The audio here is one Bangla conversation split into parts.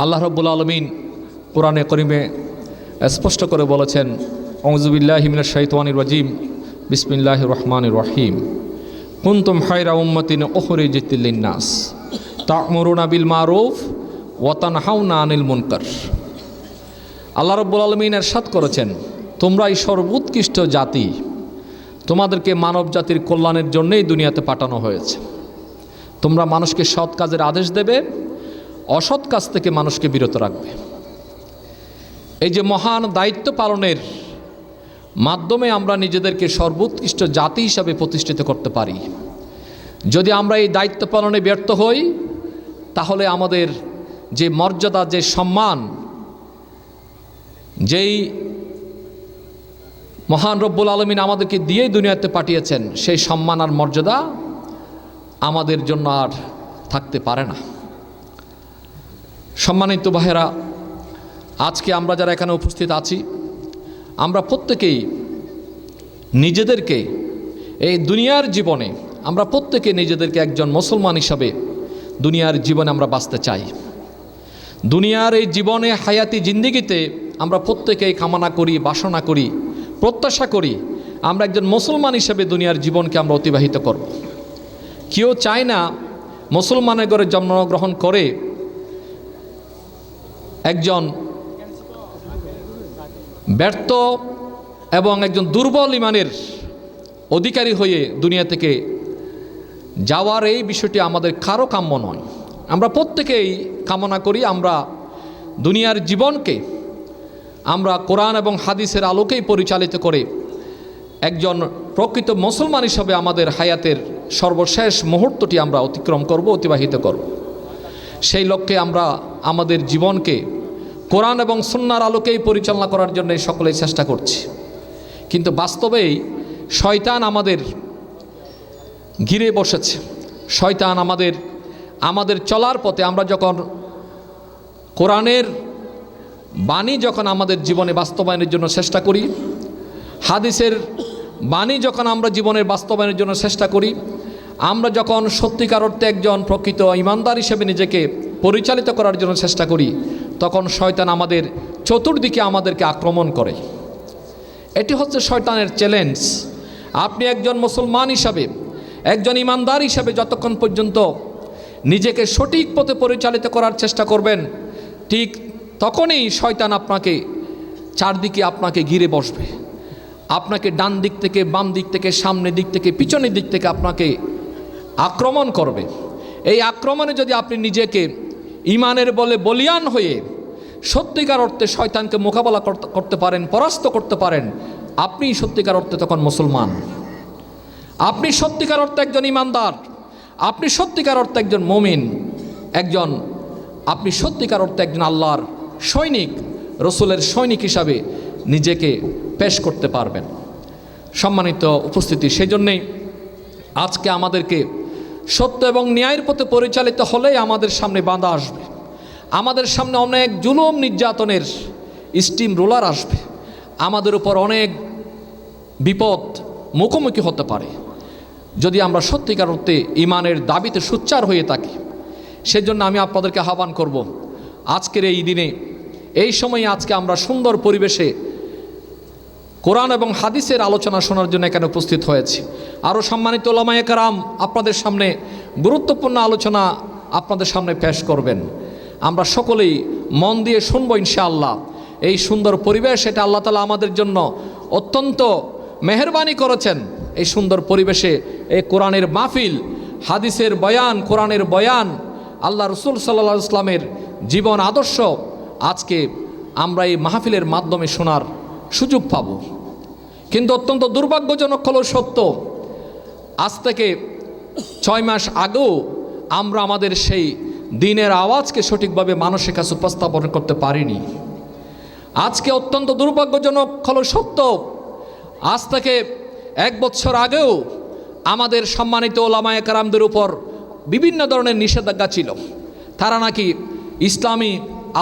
আল্লাহ রাব্বুল আলামিন কোরআনে কারীমে স্পষ্ট করে বলেছেন, আউযু বিল্লাহি মিনাশ শাইতানির রাজিম, বিসমিল্লাহির রহমানির রহিম। কুনতুম খায়রা উম্মাতিন উখরিজাত লিন-নাস তা'মুরুনা বিল মারুফ ওয়া তানহাউনা আনিল মুনকার। আল্লাহ রাব্বুল আলামিন ইরশাদ করেছেন, তোমরাই সর্বোৎকৃষ্ট জাতি, তোমাদেরকে মানব জাতির কল্যাণের জন্যই দুনিয়াতে পাঠানো হয়েছে। তোমরা মানুষকে সৎ কাজের আদেশ দেবে, অসৎ কাজ থেকে মানুষকে বিরত রাখবে। এই যে মহান দায়িত্ব পালনের মাধ্যমে আমরা নিজেদেরকে সর্বোৎকৃষ্ট জাতি হিসাবে প্রতিষ্ঠিত করতে পারি। যদি আমরা এই দায়িত্ব পালনে ব্যর্থ হই, তাহলে আমাদের যে মর্যাদা, যে সম্মান, যেই মহান রব্বুল আলামিন আমাদেরকে দিয়েই দুনিয়াতে পাঠিয়েছেন, সেই সম্মান আর মর্যাদা আমাদের জন্য আর থাকতে পারে না। সম্মানিত ভাইয়েরা, আজকে আমরা যারা এখানে উপস্থিত আছি, আমরা প্রত্যেকেই নিজেদেরকে এই দুনিয়ার জীবনে, আমরা প্রত্যেকে নিজেদেরকে একজন মুসলমান হিসাবে দুনিয়ার জীবনে আমরা বাঁচতে চাই। দুনিয়ার এই জীবনে, হায়াতি জিন্দেগিতে আমরা প্রত্যেকেই কামনা করি, বাসনা করি, প্রত্যাশা করি আমরা একজন মুসলমান হিসেবে দুনিয়ার জীবনকে আমরা অতিবাহিত করব। কেউ চায় না মুসলমানের ঘরে জন্মগ্রহণ করে একজন ব্যর্থ এবং একজন দুর্বল ইমানের অধিকারী হয়ে দুনিয়া থেকে যাওয়ার এই বিষয়টি আমাদের কারো কাম্য নয়। আমরা প্রত্যেকেই কামনা করি আমরা দুনিয়ার জীবনকে আমরা কোরআন এবং হাদিসের আলোকেই পরিচালিত করে একজন প্রকৃত মুসলমান হিসাবে আমাদের হায়াতের সর্বশেষ মুহূর্তটি আমরা অতিক্রম করব, অতিবাহিত করব। সেই লক্ষ্যে আমরা আমাদের জীবনকে কোরআন এবং সুন্নাহর আলোকেই পরিচালনা করার জন্য সকলেই চেষ্টা করছি। কিন্তু বাস্তবেই শয়তান আমাদের ঘিরে বসেছে। শয়তান আমাদের চলার পথে, আমরা যখন কোরআনের বাণী যখন আমাদের জীবনে বাস্তবায়নের জন্য চেষ্টা করি, হাদিসের বাণী যখন আমরা জীবনের বাস্তবায়নের জন্য চেষ্টা করি, আমরা যখন সত্যিকার অর্থে একজন প্রকৃত ইমানদার হিসেবে নিজেকে পরিচালিত করার জন্য চেষ্টা করি, তখন শয়তান আমাদের চতুর্দিকে আমাদেরকে আক্রমণ করে। এটি হচ্ছে শয়তানের চ্যালেঞ্জ। আপনি একজন মুসলমান হিসাবে, একজন ইমানদার হিসাবে যতক্ষণ পর্যন্ত নিজেকে সঠিক পথে পরিচালিত করার চেষ্টা করবেন, ঠিক তখনই শয়তান আপনাকে চারদিকে আপনাকে ঘিরে বসবে। আপনাকে ডান দিক থেকে, বাম দিক থেকে, সামনের দিক থেকে, পিছনের দিক থেকে আপনাকে আক্রমণ করবে। এই আক্রমণে যদি আপনি নিজেকে ইমানের বলে বলিয়ান হয়ে সত্যিকার অর্থে শয়তানকে মোকাবেলা করতে পারেন, পরাস্ত করতে পারেন, আপনি সত্যিকার অর্থে তখন মুসলমান। আপনি সত্যিকার অর্থে একজন ইমানদার, আপনি সত্যিকার অর্থে একজন মুমিন, আপনি সত্যিকার অর্থে একজন আল্লাহর সৈনিক, রসুলের সৈনিক হিসাবে নিজেকে পেশ করতে পারবেন। সম্মানিত উপস্থিতি, সেই জন্যেই আজকে আমাদেরকে সত্য এবং ন্যায়ের পথে পরিচালিত হলেই আমাদের সামনে বাধা আসবে, আমাদের সামনে অনেক জুলুম নির্যাতনের স্টিম রোলার আসবে, আমাদের উপর অনেক বিপদ মুখোমুখি হতে পারে যদি আমরা সত্যিকার অর্থে ইমানের দাবিতে সোচ্চার হয়ে থাকি। সেজন্য আমি আপনাদেরকে আহ্বান করব, আজকের এই দিনে, এই সময়ে আজকে আমরা সুন্দর পরিবেশে কোরআন এবং হাদিসের আলোচনা শোনার জন্য এখানে উপস্থিত হয়েছি। আরও সম্মানিত উলামায়ে কেরাম আপনাদের সামনে গুরুত্বপূর্ণ আলোচনা আপনাদের সামনে পেশ করবেন। আমরা সকলেই মন দিয়ে শুনবো ইনশাআল্লাহ। এই সুন্দর পরিবেশ, এটা আল্লাহ তাআলা আমাদের জন্য অত্যন্ত মেহেরবানি করেছেন। এই সুন্দর পরিবেশে এই কোরআনের মাহফিল, হাদিসের বয়ান, কোরআনের বয়ান, আল্লাহ রসুল সাল্লাল্লাহু আলাইহি ওয়াসাল্লামের জীবন আদর্শ আজকে আমরা এই মাহফিলের মাধ্যমে শোনার সুযোগ পাব। কিন্তু অত্যন্ত দুর্ভাগ্যজনক হলো সত্য, আজ থেকে 6 মাস আগেও আমরা আমাদের সেই দিনের আওয়াজকে সঠিকভাবে মানুষের কাছে উপস্থাপন করতে পারিনি। আজকে অত্যন্ত দুর্ভাগ্যজনক হলো সত্য, আজ থেকে 1 বছর আগেও আমাদের সম্মানিত উলামায়ে কেরামদের উপর বিভিন্ন ধরনের নিষেধাজ্ঞা ছিল। তারা নাকি ইসলামী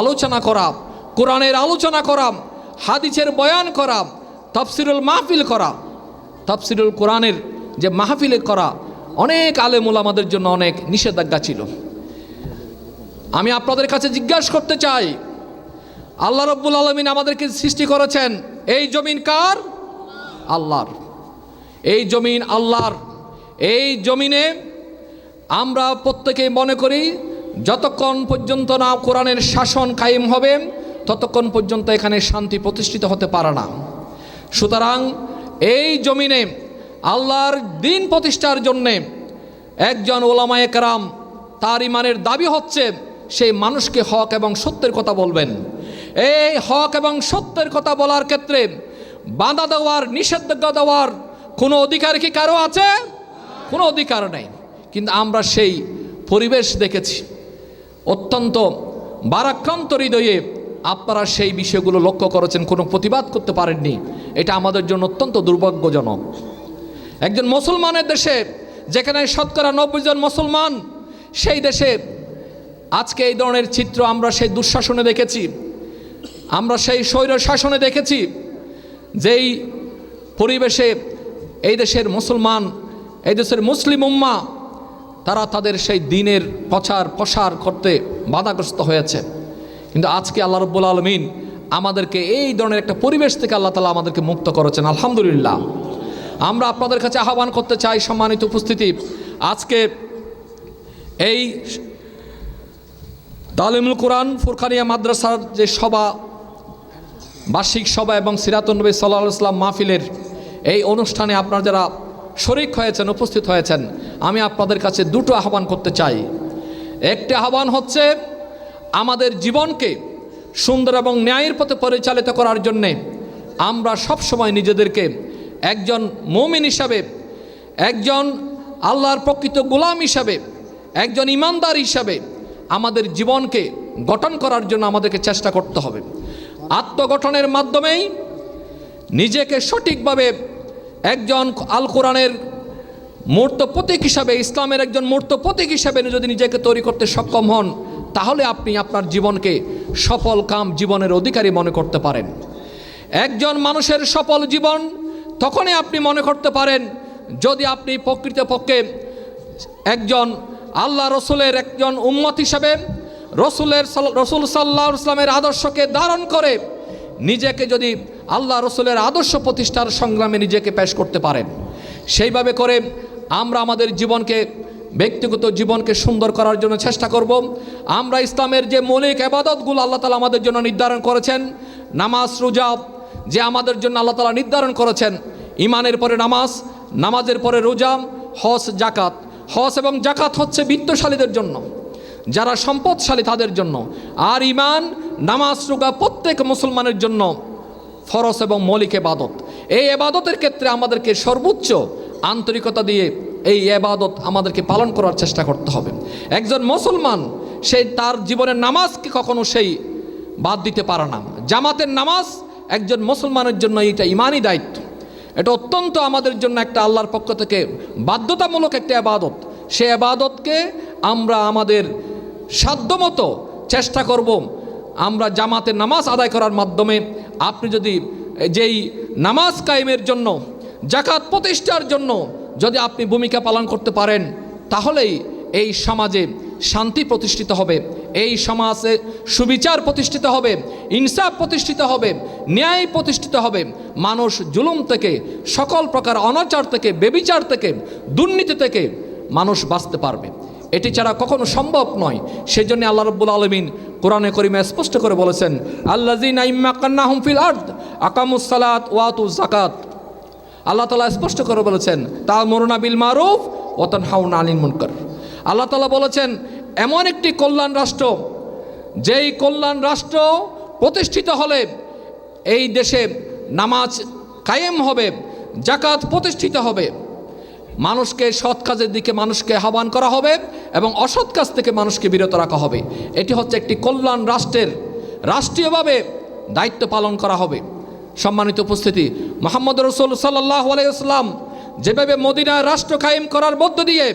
আলোচনা করা, কোরআনের আলোচনা করা, হাদিসের বয়ান করা, তাফসিরুল মাহফিল করা, তাফসিরুল কোরআনের যে মাহফিলে করা, অনেক আলেম উলামাদের জন্য অনেক নিষেধাজ্ঞা ছিল। আমি আপনাদের কাছে জিজ্ঞাসা করতে চাই, আল্লাহ রাব্বুল আলামিন আমাদেরকে সৃষ্টি করেছেন, এই জমিন কার? আল্লাহর। এই জমিন আল্লাহর। এই জমিনে আমরা প্রত্যেকেই মনে করি যতক্ষণ পর্যন্ত না কোরআনের শাসন কায়েম হবে ততক্ষণ পর্যন্ত এখানে শান্তি প্রতিষ্ঠিত হতে পারে না। সুতরাং এই জমিনে আল্লাহর দ্বীন প্রতিষ্ঠার জন্যে একজন ওলামায়ে কেরাম, তার ইমানের দাবি হচ্ছে সেই মানুষকে হক এবং সত্যের কথা বলবেন। এই হক এবং সত্যের কথা বলার ক্ষেত্রে বাধা দেওয়ার, নিষেধাজ্ঞা দেওয়ার কোনো অধিকার কি কারো আছে? কোনো অধিকার নেই। কিন্তু আমরা সেই পরিবেশ দেখেছি, অত্যন্ত বারাক্রান্ত হৃদয়ে আপনারা সেই বিষয়গুলো লক্ষ্য করেছেন, কোনো প্রতিবাদ করতে পারেননি। এটা আমাদের জন্য অত্যন্ত দুর্ভাগ্যজনক। একজন মুসলমানের দেশে, যেখানে শতকরা 90 জন মুসলমান, সেই দেশে আজকে এই ধরনের চিত্র আমরা সেই দুঃশাসনে দেখেছি, আমরা সেই স্বৈর শাসনে দেখেছি। যেই পরিবেশে এই দেশের মুসলমান, এই দেশের মুসলিম উম্মা, তারা তাদের সেই দ্বীনের প্রসার করতে বাধাগ্রস্ত হয়েছে। কিন্তু আজকে আল্লাহ রাব্বুল আলামিন আমাদেরকে এই ধরনের একটা পরিবেশ থেকে আল্লাহ তাআলা আমাদেরকে মুক্ত করেছেন, আলহামদুলিল্লাহ। আমরা আপনাদের কাছে আহ্বান করতে চাই, সম্মানিত উপস্থিতি, আজকে এই তালিমুল কোরআন ফুরকানিয়া মাদ্রাসার যে সভা, বার্ষিক সভা এবং সিরাতুন নবী সাল্লাল্লাহু আলাইহি ওয়াসাল্লাম মাহফিলের এই অনুষ্ঠানে আপনারা যারা শরীক হয়েছেন, উপস্থিত হয়েছেন, আমি আপনাদের কাছে দুটো আহ্বান করতে চাই। একটি আহ্বান হচ্ছে আমাদের জীবনকে সুন্দর এবং ন্যায়ের পথে পরিচালিত করার জন্যে আমরা সবসময় নিজেদেরকে একজন মুমিন হিসাবে, একজন আল্লাহর প্রকৃত গোলাম হিসাবে, একজন ইমানদার হিসাবে আমাদের জীবনকে গঠন করার জন্য আমাদেরকে চেষ্টা করতে হবে। আত্মগঠনের মাধ্যমেই নিজেকে সঠিকভাবে একজন আল কোরআনের মূর্ত প্রতীক হিসাবে, ইসলামের একজন মূর্ত প্রতীক হিসাবে যদি নিজেকে তৈরি করতে সক্ষম হন, তাহলে আপনি আপনার জীবনকে সফল কাম জীবনের অধিকারী মনে করতে পারেন। একজন মানুষের সফল জীবন তখনই আপনি মনে করতে পারেন যদি আপনি প্রকৃতপক্ষে একজন আল্লাহ রসুলের একজন উম্মত হিসাবে রসুল সাল্লাল্লাহু আলাইহি ওয়াসাল্লামের আদর্শকে ধারণ করে নিজেকে যদি আল্লাহ রসুলের আদর্শ প্রতিষ্ঠার সংগ্রামে নিজেকে পেশ করতে পারেন। সেইভাবে করে আমরা আমাদের জীবনকে, ব্যক্তিগত জীবনকে সুন্দর করার জন্য চেষ্টা করব। আমরা ইসলামের যে মৌলিক ইবাদতগুলো আল্লাহ তাআলা আমাদের জন্য নির্ধারণ করেছেন, নামাজ, রোজা যে আমাদের জন্য আল্লাহ তাআলা নির্ধারণ করেছেন, ইমানের পরে নামাজ, নামাজের পরে রোজা, হজ, জাকাত। হজ এবং জাকাত হচ্ছে বিত্তশালীদের জন্য, যারা সম্পদশালী তাদের জন্য। আর ইমান, নামাজ, রোজা প্রত্যেক মুসলমানের জন্য ফরজ এবং মৌলিক ইবাদত। এই ইবাদতের ক্ষেত্রে আমাদেরকে সর্বোচ্চ আন্তরিকতা দিয়ে এই ইবাদত আমাদেরকে পালন করার চেষ্টা করতে হবে। একজন মুসলমান সেই তার জীবনের নামাজকে কখনো সেই বাদ দিতে পারে না। জামাতের নামাজ একজন মুসলমানের জন্য এটা ইমানি দায়িত্ব, এটা অত্যন্ত আমাদের জন্য একটা আল্লাহর পক্ষ থেকে বাধ্যতামূলক একটা ইবাদত। সেই ইবাদতকে আমরা আমাদের সাধ্যমতো চেষ্টা করব আমরা জামাতের নামাজ আদায় করার মাধ্যমে। আপনি যদি যেই নামাজ কায়েমের জন্য, জাকাত প্রতিষ্ঠার জন্য যদি আপনি ভূমিকা পালন করতে পারেন, তাহলেই এই সমাজে শান্তি প্রতিষ্ঠিত হবে, এই সমাজে সুবিচার প্রতিষ্ঠিত হবে, ইনসাফ প্রতিষ্ঠিত হবে, ন্যায় প্রতিষ্ঠিত হবে। মানুষ জুলুম থেকে, সকল প্রকার অনাচার থেকে, বেবিচার থেকে, দুর্নীতি থেকে মানুষ বাঁচতে পারবে। এটি ছাড়া কখনো সম্ভব নয়। সেই জন্য আল্লাহ রাব্বুল আলামিন কোরআনে কারীমে স্পষ্ট করে বলেছেন, আল্লাযীনা ইম্মাক্কান্নাহুম ফিল আরদ আকামুস সালাত ওয়া আতুজ যাকাত। আল্লাহ তাআলা স্পষ্ট করে বলেছেন, তা'মুরুনা বিল মারুফ ওয়া তানহাউনা আনিল মুনকার। আল্লাহ তাআলা বলেছেন, এমন একটি কল্যাণ রাষ্ট্র, যেই কল্যাণ রাষ্ট্র প্রতিষ্ঠিত হলে এই দেশে নামাজ কায়েম হবে, জাকাত প্রতিষ্ঠিত হবে, মানুষকে সৎ কাজের দিকে মানুষকে আহ্বান করা হবে এবং অসৎ কাজ থেকে মানুষকে বিরত রাখা হবে। এটি হচ্ছে একটি কল্যাণ রাষ্ট্রের রাষ্ট্রীয়ভাবে দায়িত্ব পালন করা হবে। সম্মানিত উপস্থিতি, মুহাম্মদ রাসূল সাল্লাল্লাহু আলাইহি ওয়াসাল্লাম যেভাবে মদিনার রাষ্ট্র কায়েম করার মধ্য দিয়ে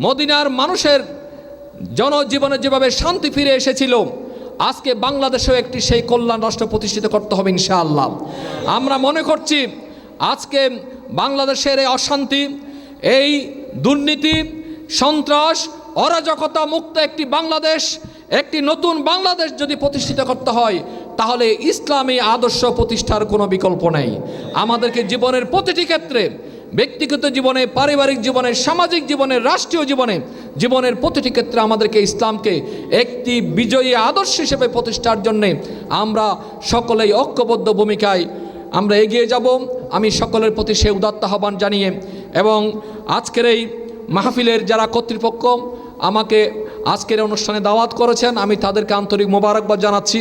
মদিনার মানুষের জনজীবনে যেভাবে শান্তি ফিরে এসেছিল, আজকে বাংলাদেশেও একটি সেই কল্যাণ রাষ্ট্র প্রতিষ্ঠিত করতে হবে ইনশাআল্লাহ। আমরা মনে করছি আজকে বাংলাদেশের এই অশান্তি, এই দুর্নীতি, সন্ত্রাস, অরাজকতা মুক্ত একটি বাংলাদেশ, একটি নতুন বাংলাদেশ যদি প্রতিষ্ঠিত করতে হয়, তাহলে ইসলামী আদর্শ প্রতিষ্ঠার কোনো বিকল্প নেই। আমাদেরকে জীবনের প্রতিটি ক্ষেত্রে, ব্যক্তিগত জীবনে, পারিবারিক জীবনে, সামাজিক জীবনে, রাষ্ট্রীয় জীবনে, জীবনের প্রতিটি ক্ষেত্রে আমাদেরকে ইসলামকে একটি বিজয়ী আদর্শ হিসেবে প্রতিষ্ঠার জন্যে আমরা সকলেই ঐক্যবদ্ধ ভূমিকায় আমরা এগিয়ে যাব। আমি সকলের প্রতি সে উদাত্ত আহ্বান জানিয়ে এবং আজকের এই মাহফিলের যারা কর্তৃপক্ষ আমাকে আজকের অনুষ্ঠানে দাওয়াত করেছেন, আমি তাদেরকে আন্তরিক মোবারকবাদ জানাচ্ছি।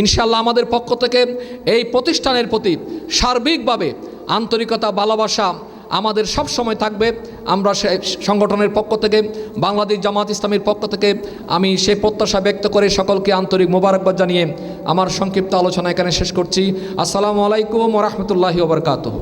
ইনশাআল্লাহ আমাদের পক্ষ থেকে এই প্রতিষ্ঠানের প্রতি সার্বিকভাবে আন্তরিকতা, ভালোবাসা আমাদের সব সময় থাকবে। আমরা সংগঠনের পক্ষ থেকে, বাংলাদেশ জামাত ইসলামীর পক্ষ থেকে আমি সেই প্রত্যাশা ব্যক্ত করে সকলকে আন্তরিক মোবারকবাদ জানিয়ে আমার সংক্ষিপ্ত আলোচনা এখানে শেষ করছি। আসসালামু আলাইকুম ওয়া রাহমাতুল্লাহি ওয়া বারাকাতুহু।